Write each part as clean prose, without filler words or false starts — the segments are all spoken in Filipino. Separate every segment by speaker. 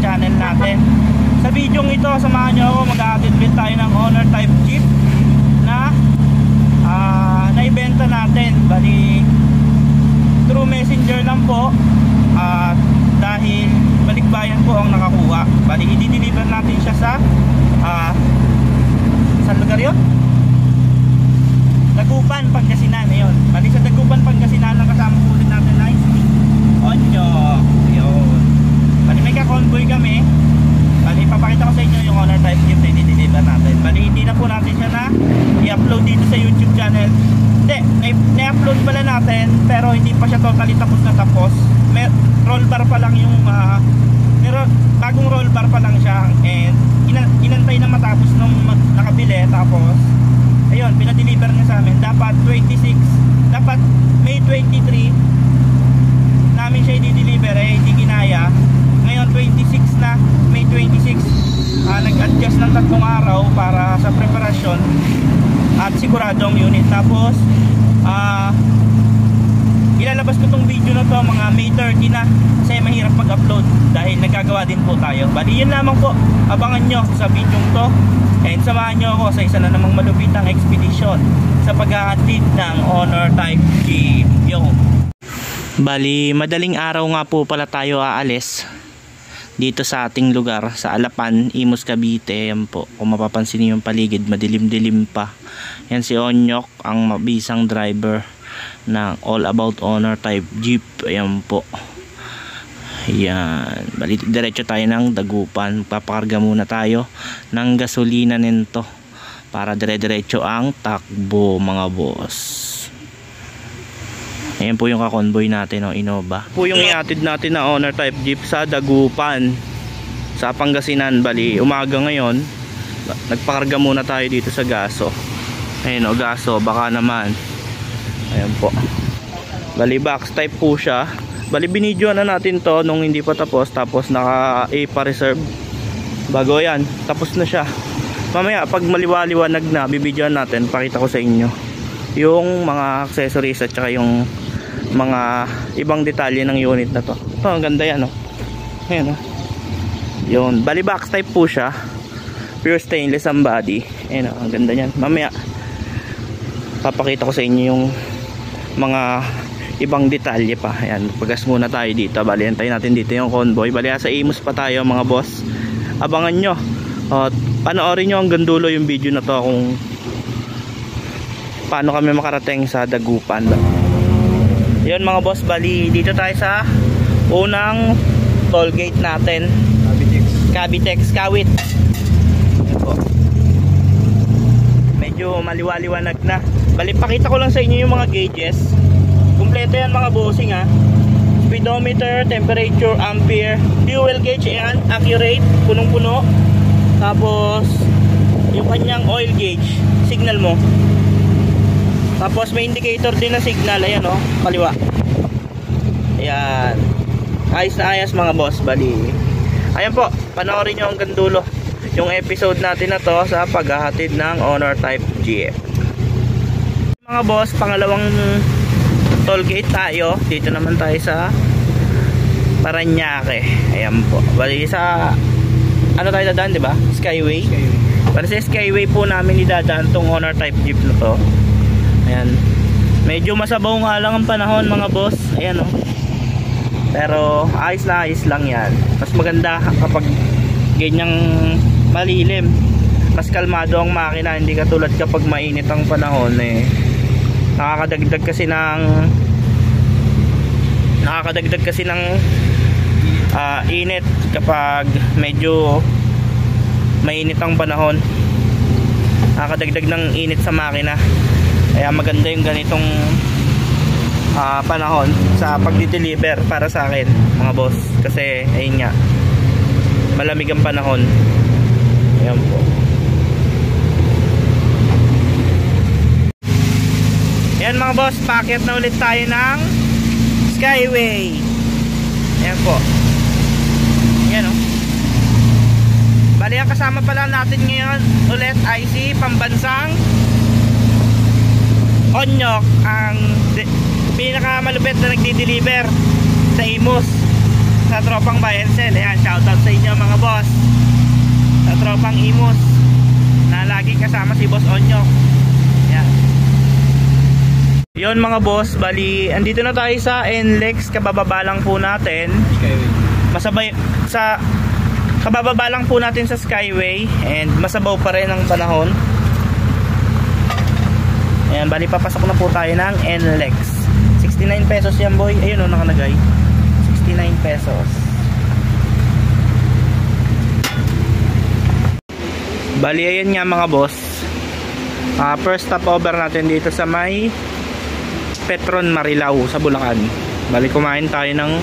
Speaker 1: channel natin. Sa video ito, samahan nyo ako, mag-a-attend tayo ng Honor type Jeep na naibenta natin. Bali through messenger lang po, dahil balikbayan po ang nakakuha. Bali i-deliver natin siya sa saan lugar yun? Dagupan, Pangasinan. Ayun. Bali sa Dagupan, Pangasinan lang kasama po ulit natin na Onyok. Ayun. Bali may ka-convoy kami. Bali papakita ko sa inyo yung Honor type Jeep na i-deliver natin. Bali hindi na po natin siya na i-upload dito sa YouTube channel. Hindi, na-upload pala natin pero hindi pa siya totally tapos na tapos. May roll bar pa lang yung bagong roll bar pa lang siya, and inantay na matapos nung nakabili. Tapos ayun, pinadeliver niya sa amin. Dapat 26, dapat May 23 namin siya i-deliver, hindi ginaya. Ngayon 26 na, May 26, nag-adjust ng 3 araw para sa preparasyon at siguradong unit. Tapos ilalabas ko tong video na to mga May 30 na, kasi mahirap mag-upload dahil nagagawa din po tayo. Bali yun lamang po, abangan nyo sa video to, and samahan nyo ako sa isa na namang malupitang expedition sa paghahatid ng Honor type Jeep. Yung bali madaling araw nga po pala tayo aalis dito sa ating lugar sa Alapan, Imus, Cavite. Yan po, kung mapapansin niyo yung paligid, madilim-dilim pa. Yan si Onyok, ang mabisang driver ng All About Honor type Jeep. Ayan po. Yan, bali diretso tayo ng Dagupan. Papakarga muna tayo ng gasolina nito para dire-diretso ang takbo, mga boss. Ayan po yung kakonvoy natin, Innova. Po yung iatid natin na Honor type Jeep sa Dagupan, sa Pangasinan. Bali umaga ngayon, nagpakarga muna tayo dito sa Gaso. Ayun Gaso, baka naman. Ayan po. Bali box type po siya. Bali binidyoan na natin to nung hindi pa tapos, tapos naka A reserve. Bago yan, tapos na siya. Mamaya pag maliwaliwanag na, bibidyoan natin, pakita ko sa inyo yung mga accessories at saka yung mga ibang detalye ng unit na to. Ito, ang ganda yan, Ayan, yun, bali box type po siya, pure stainless ang body. Ayan, ang ganda yan. Mamaya papakita ko sa inyo yung mga ibang detalye pa. Ayan, pagas muna tayo dito. Bali antayin natin dito yung convoy. Bali sa Imus pa tayo, mga boss. Abangan nyo, panoorin nyo hanggang dulo yung video na to kung paano kami makarating sa Dagupan. Yun mga boss, bali dito tayo sa unang toll gate natin, Cavitex, Kawit. Medyo maliwaliwanag na. Bali pakita ko lang sa inyo yung mga gauges. Kompleto yan mga bossing, speedometer, temperature, ampere, fuel gauge, yan, accurate, punong-puno. Tapos yung kanyang oil gauge, signal mo. Tapos may indicator din na signal, ayan kaliwa. Ayan, ayos na ayos mga boss. Bali ayan po, panoorin nyo hanggang dulo yung episode natin na to sa paghahatid ng Honor type Jeep. Mga boss, pangalawang toll gate tayo. Dito naman tayo sa Paranaque. Ayan po, bali sa ano tayo dadaan, diba? Skyway. Para sa Skyway po namin idadaan tong Honor type Jeep na to. Ayan, medyo masabaw nga lang ang panahon mga boss. Ayan pero ayos na ayos lang yan. Mas maganda kapag ganyang malilim, mas kalmado ang makina. Hindi katulad kapag mainit ang panahon, nakakadagdag kasi ng init kapag medyo mainit ang panahon. Nakakadagdag ng init sa makina. Kaya maganda yung ganitong panahon sa pagdi-deliver para sa akin mga boss, kasi ayun nga, malamig ang panahon. Ayan po. Ayan mga boss, paakyat na ulit tayo ng Skyway. Ayan po. Ayan bali ang kasama pala natin ngayon ulit ay si pambansang Onyok, ang pinakamalupit na nagdi-deliver sa Imus sa tropang Bayansel. Ayan, shoutout sa inyo mga boss, sa tropang Imus na lagi kasama si Boss Onyok. Yan. Yun mga boss, bali andito na tayo sa NLEX. Kabababa lang po natin masabay sa kabababa lang po natin sa Skyway, and masabaw pa rin ang panahon. Ayan, bali papasok na po tayo ng NLEX. 69 pesos yan boy. Ayun o, nakalagay 69 pesos. Bali ayan nga mga boss, first stopover natin dito sa may Petron Marilao sa Bulacan. Bali kumain tayo ng,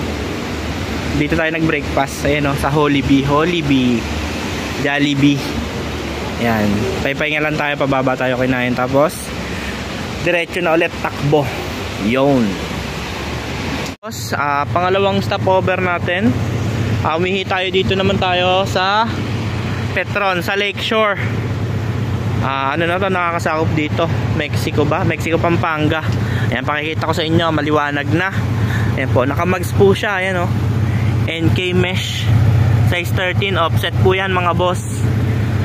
Speaker 1: dito tayo nag breakfast. Ayan o, sa Jollibee Jollibee. Ayan, paypay nga lang tayo, pababa tayo kinain, tapos diretso na ulit takbo. Yun. Tapos pangalawang stopover natin, umihi tayo dito naman tayo sa Petron, sa Lakeshore. Ano na to, nakakasakop dito, Mexico ba? Mexico, Pampanga. Ayan, pakikita ko sa inyo, maliwanag na. Ayan po, nakamags po siya. Ayan o, NK mesh size 13, offset po yan mga boss.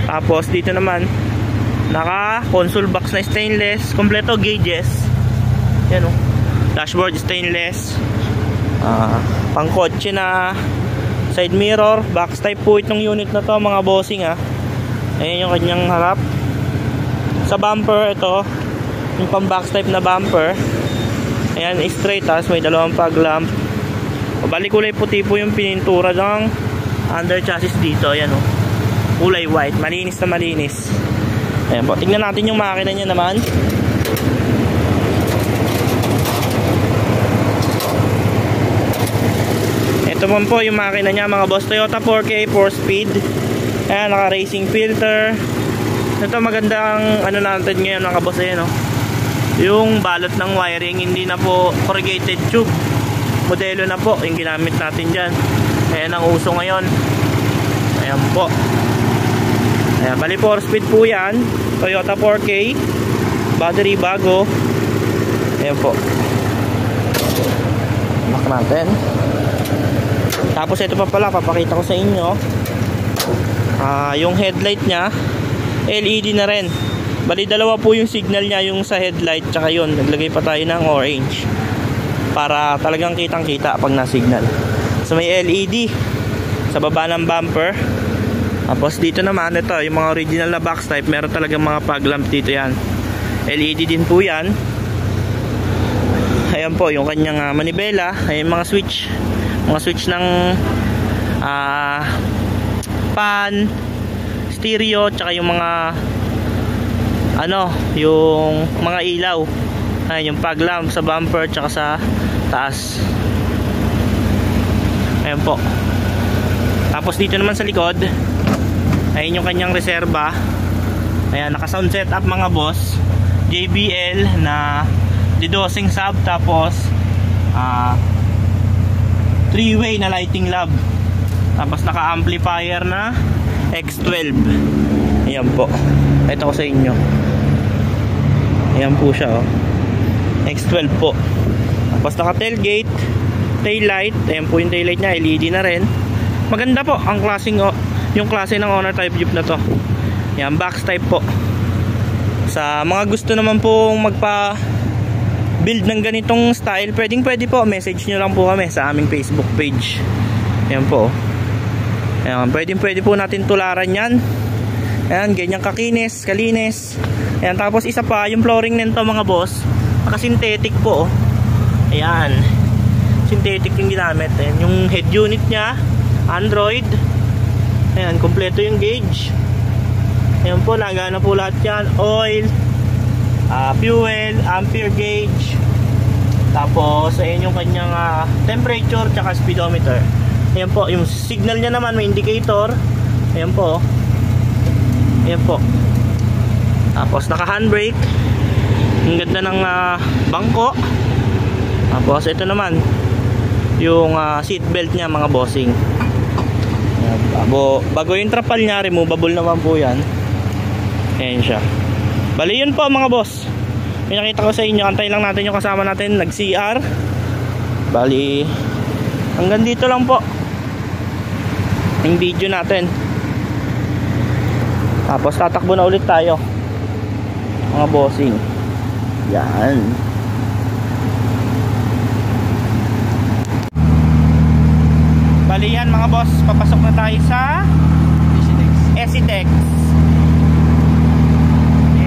Speaker 1: Tapos dito naman naka console box na stainless, kompleto gauges. Ayan o, dashboard stainless, pang kotse na side mirror, box type po itong unit na to mga bossing ha. Ayan yung kanyang harap. Sa bumper, ito yung pang box type na bumper. Ayan, straight, tapos may dalawang fog lamp. Bali kulay puti po yung pinintura ng under chassis dito. Ayan o, kulay white, malinis na malinis. Ayan po, tingnan natin yung makina niya naman. Ito po yung makina niya mga boss, Toyota 4K 4-speed. Ayan, naka racing filter. Ito magandang ano natin ngayon mga boss. Ayan o, yung balot ng wiring hindi na po corrugated tube, modelo na po yung ginamit natin dyan. Ayan ang uso ngayon. Ayan po. Ayan, bali 4-speed po yan, Toyota 4K, battery bago. Ayan po, lock natin. Tapos ito pa pala, papakita ko sa inyo, yung headlight nya LED na rin. Bali dalawa po yung signal nya, yung sa headlight tsaka yun, naglagay pa tayo ng orange para talagang kitang kita pag na-signal. So may LED sa baba ng bumper. Tapos dito naman, ito yung mga original na box type, meron talagang mga fog lamp dito yan. LED din po yan. Ayan po yung kanyang manibela. Ayan mga switch ng pan, stereo, tsaka yung mga ano, yung mga ilaw. Ayan yung fog lamp sa bumper tsaka sa taas. Ayan po. Tapos dito naman sa likod, ayun yung kanyang reserba. Ayan, naka sound setup mga boss, JBL na didosing sub, tapos 3-way na lighting knob, tapos naka amplifier na X12. Ayan po, ito ko sa inyo. Ayan po siya oh, X12 po. Tapos naka tailgate, taillight. Ayan po yung taillight nya, LED na rin. Maganda po ang klaseng, yung klase ng Honor type Jeep na to. Ayan, box type po. Sa mga gusto naman po magpa build ng ganitong style, pwede po, message nyo lang po kami sa aming Facebook page. Ayan po. Ayan, pwede po natin tularan yan. Ayan, ganyan kakinis, kalinis. Ayan, tapos isa pa, yung flooring nito mga boss, naka-synthetic po. Ayan, synthetic yung ginamit. Ayan, yung head unit nya Android. Ayan, kompleto yung gauge. Ayan po, nagana po lahat yan. Oil, fuel, ampere gauge. Tapos ayan yung kanyang temperature tsaka speedometer. Ayan po, yung signal nya naman may indicator. Ayan po. Ayan po. Tapos naka handbrake. Ang ganda ng bangko. Tapos ito naman yung seat belt nya mga bossing. Ayan, bago yung trapal nya, removable naman po yan. Ayan siya. Bali yun po mga boss, may nakita ko sa inyo. Antay lang natin yung kasama natin nag CR. Bali hanggang dito lang po yung video natin. Tapos tatakbo na ulit tayo mga bossing. Yan. Bali yan mga boss, papasok na tayo sa Esitex.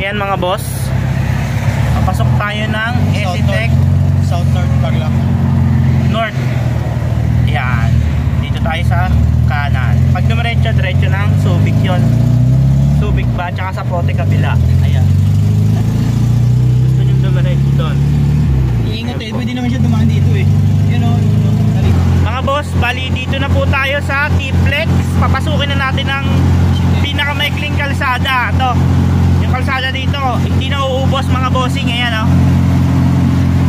Speaker 1: Ayan mga boss, papasok tayo ng Esitex
Speaker 2: South North Tarlac.
Speaker 1: North. Yan. Dito tayo sa kanan. Pag dumiretso, diretso ng Subic yun. Subic ba? Tsaka sa Pote kabila. Ayan. Gusto nyo dumiretso doon.
Speaker 2: Iingat eh, pwede naman siya dumaan dito eh. Yan o,
Speaker 1: mga boss, bali dito na po tayo sa T-Flex. Papasukin na natin ang pinakamaikling kalsada. Ito, yung kalsada dito, hindi na uubos mga bossing. Ayan o.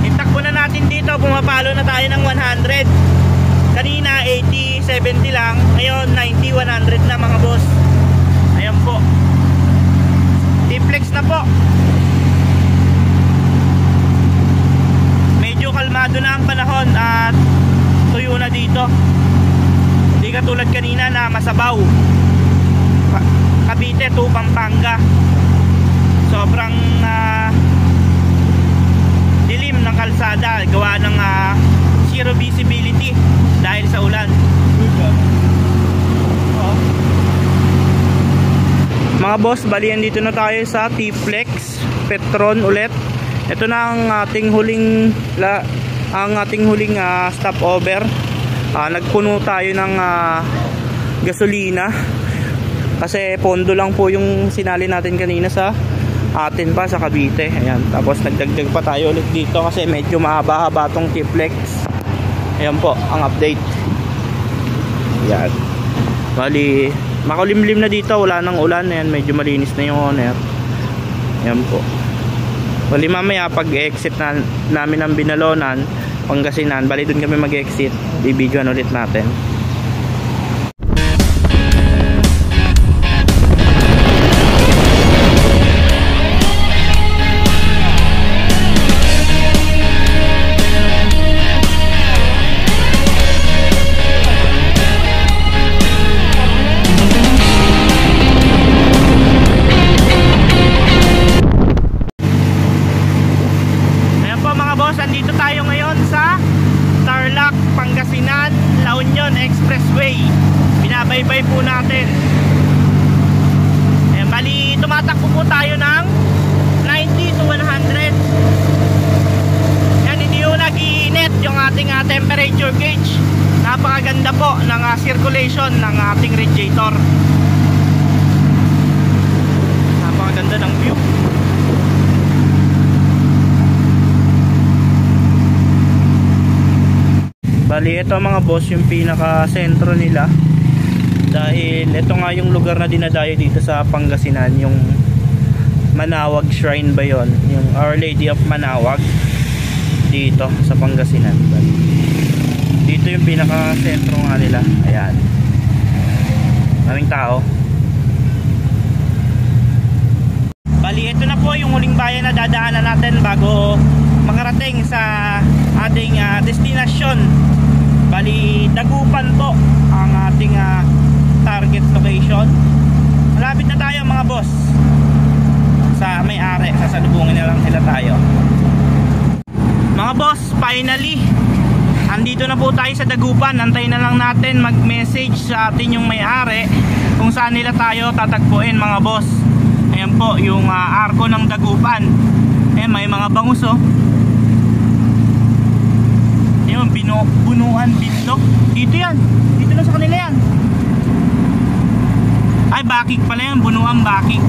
Speaker 1: Itakbo na natin dito, pumapalo na tayo ng 100. Kanina 80, 70 lang. Ngayon 90, 100 na mga boss. Ayan po. T-Flex na po. Medyo kalmado na ang panahon at tuyo na dito. Hindi katulad kanina na masabaw. Cavite to Pampanga. Sobrang dilim ng kalsada. Gawa ng zero visibility dahil sa ulan. Mga boss, balian dito na tayo sa T-Flex Petron ulit. Ito na ang ating huling stopover. Nagpuno tayo ng gasolina kasi pondo lang po yung sinali natin kanina sa atin pa sa Cavite. Ayan. Tapos nagdagdag pa tayo ulit dito kasi medyo mahaba-haba tong T-Flex. Ayan po ang update. Ayan. Bali makulimlim na dito, wala nang ulan. Ayan, medyo malinis na yung owner. Ayan po. Bali mamaya pag exit na namin ng Binalonan, Pangasinan, bali dun kami mag-exit, bibidyoan ulit natin. Andito tayo ngayon sa Tarlac, Pangasinan, La Union Expressway. Binabaybay po natin. Ayan, bali tumatakbo po tayo ng 90 to 100. Yan, hindi yung nag-iinit yung ating temperature gauge. Napakaganda po ng circulation ng ating radiator. Napakaganda ng view. Bali ito mga boss yung pinaka sentro nila, dahil ito nga yung lugar na dinadayo dito sa Pangasinan, yung Manawag Shrine ba yun, yung Our Lady of Manawag dito sa Pangasinan. Bali, dito yung pinaka sentro nga nila. Ayan, maraming tao. Bali ito na po yung huling bayan na dadaanan natin bago makarating sa ating destinasyon. Bali Dagupan po ang ating target location. Malapit na tayo mga boss sa may-ari, sasalubungin na lang sila tayo. Mga boss, finally andito na po tayo sa Dagupan. Antayin na lang natin mag-message sa atin yung may-ari kung saan nila tayo tatagpuin mga boss. Ayan po yung arko ng Dagupan. Ayan, may mga bangus oh. Yung Bunuan Bindok. Dito yan. Dito na sa kanila yan. Ay, Bakik pala yan. Bunuan Bakik.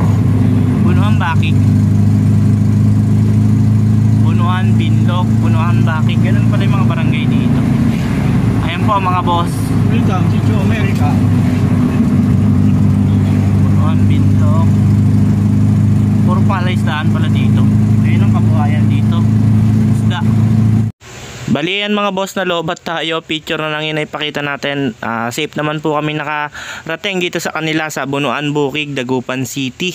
Speaker 1: Bunuan Bakik. Bunuan Bindok. Bunuan Bakik. Ganun pala yung mga barangay dito. Ayan po mga boss.
Speaker 2: Welcome to America.
Speaker 1: Bunuan Bindok. Puro pala isdaan pala dito. Ayun ang kabuhayan dito. Isda. Bali yan mga boss, na lobat tayo. Picture na lang yun ay ipakita natin. Safe naman po kami nakarating dito sa kanila sa Bunuan Bukid, Dagupan City.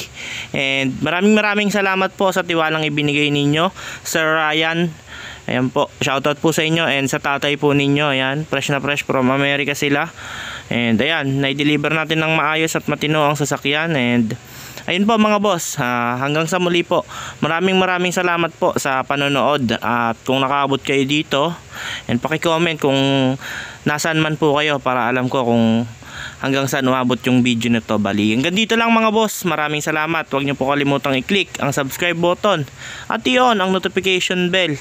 Speaker 1: And maraming salamat po sa tiwalang ibinigay ninyo, Sir Ryan. Ayan po, shoutout po sa inyo, and sa tatay po ninyo. Ayan, fresh na fresh from America sila. And ayan, na-deliver natin ng maayos at matino ang sasakyan. And Ayun po mga boss, hanggang sa muli po. Maraming salamat po sa panonood. At kung nakaabot kayo dito, and paki-comment kung nasaan man po kayo para alam ko kung hanggang saan umabot yung video nito. Bali, hanggang dito lang mga boss. Maraming salamat. Huwag niyo po kalimutang i-click ang subscribe button at i-on ang notification bell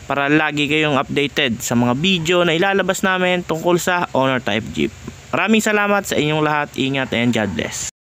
Speaker 1: para lagi kayong updated sa mga video na ilalabas namin tungkol sa Honor Type Jeep. Maraming salamat sa inyong lahat. Ingat and God bless.